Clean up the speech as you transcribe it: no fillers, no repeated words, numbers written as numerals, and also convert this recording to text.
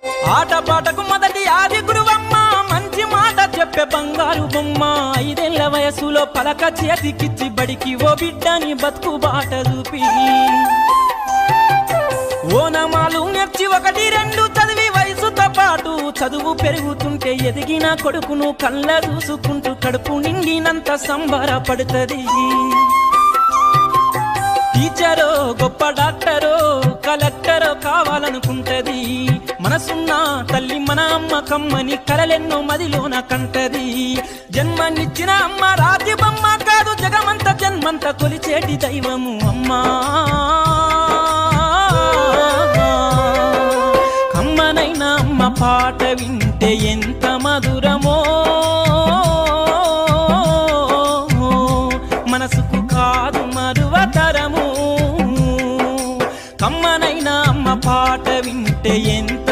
ఆటపాటకు మొదటి ఆది గురువమ్మ, మంచి మాట చెప్పే బంగారు బొమ్మ. 5 ఏళ్ల వయసులో పలక చేతికిచ్చి బడికి ఓ బిడ్డని బతుకు బాట చూపి, ఓనమాలు నేర్చి 1, 2 చదివి వయసుతో పాటు చదువు పెరుగుతుంటే ఎదిగిన కొడుకును కళ్ళ చూసుకుంటూ కడుపు నిండినంత సంబరపడుతుంది. టీచరో గొప్ప డాక్టరో కలెక్టరో కావాలనుకుంటది. మనసున్న తల్లి మన అమ్మ కమ్మని కలలెన్నో మదిలోన కంటది. జన్మనిచ్చిన అమ్మ రాజ్యబమ్మ కాదు, జగమంత జన్మంత కొలిచేటి దైవము అమ్మా. కమ్మనైన అమ్మ పాట వింటే ఎంత మధురమో, మనసుకు కాదు మరువతరము. కమ్మనైన అమ్మ పాట వింటే ఎంత